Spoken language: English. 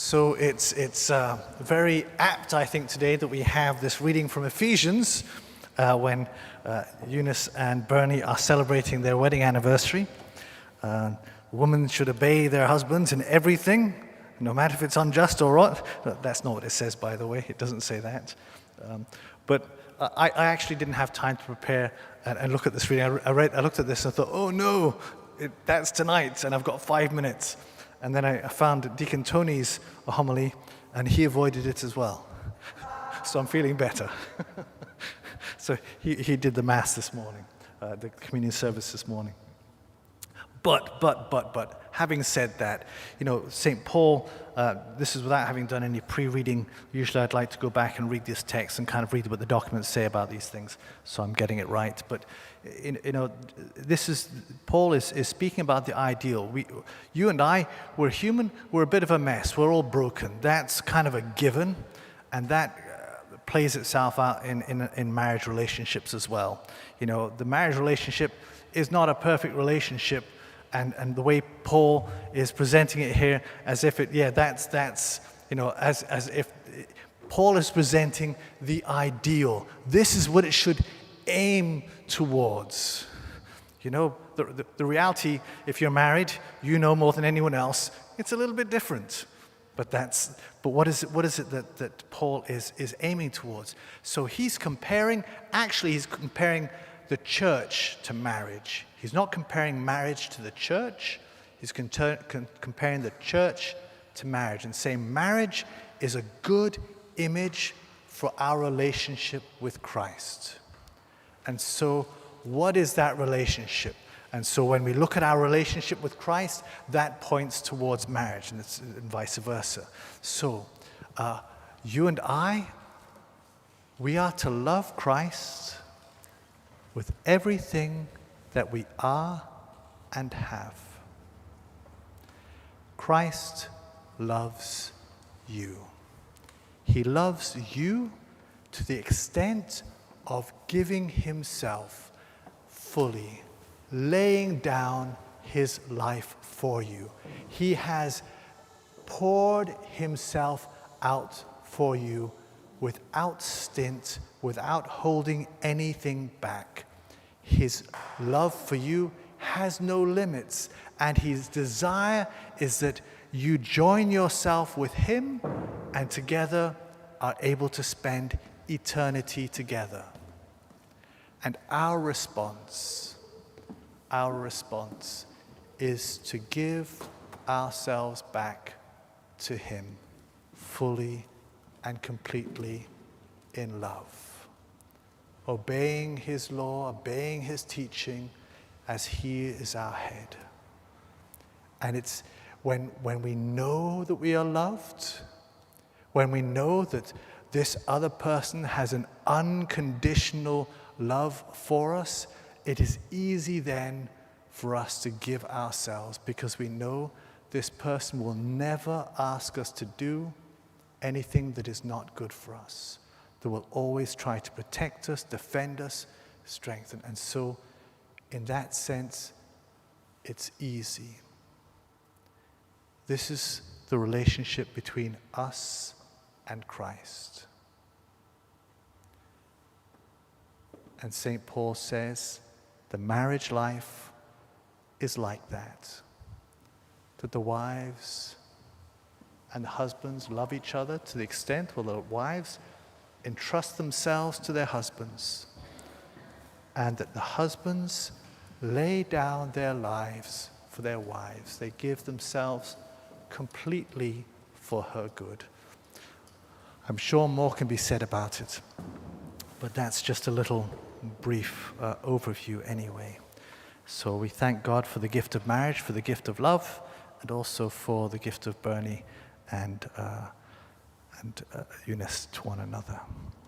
So it's very apt, I think, today that we have this reading from Ephesians when Eunice and Bernie are celebrating their wedding anniversary. Women should obey their husbands in everything, no matter if it's unjust or what. That's not what it says, by the way. It doesn't say that. But I actually didn't have time to prepare and look at this reading. I looked at this and I thought, oh no, that's tonight, and I've got 5 minutes. And then I found Deacon Tony's homily, and he avoided it as well. So I'm feeling better. So he did the Mass this morning, the communion service this morning. But, having said that, St. Paul, this is without having done any pre-reading. Usually I'd like to go back and read this text and kind of read what the documents say about these things, so I'm getting it right. But, Paul is speaking about the ideal. You and I, we're human, we're a bit of a mess, we're all broken. That's kind of a given, and that plays itself out in marriage relationships as well. The marriage relationship is not a perfect relationship. And the way Paul is presenting it here, as if as if Paul is presenting the ideal. This is what it should aim towards. The reality, if you're married, more than anyone else, it's a little bit different. But what is it that Paul is aiming towards? So he's comparing the church to marriage. He's not comparing marriage to the church. He's comparing the church to marriage and saying marriage is a good image for our relationship with Christ. And so what is that relationship? And so when we look at our relationship with Christ, that points towards marriage, and vice versa. So you and I, we are to love Christ with everything that we are and have. Christ loves you. He loves you to the extent of giving himself fully, laying down his life for you. He has poured himself out for you without stint, without holding anything back. His love for you has no limits, and his desire is that you join yourself with him and together are able to spend eternity together. And our response is to give ourselves back to him fully and completely in love. Obeying his law, obeying his teaching as he is our head. And it's when we know that we are loved, when we know that this other person has an unconditional love for us, it is easy then for us to give ourselves, because we know this person will never ask us to do anything that is not good for us. That will always try to protect us, defend us, strengthen. And so, in that sense, it's easy. This is the relationship between us and Christ. And St. Paul says the marriage life is like that. That the wives and the husbands love each other to the extent, well, the wives entrust themselves to their husbands, and that the husbands lay down their lives for their wives. They give themselves completely for her good. I'm sure more can be said about it, but that's just a little brief overview anyway. So we thank God for the gift of marriage, for the gift of love, and also for the gift of Bernie and Eunice to one another.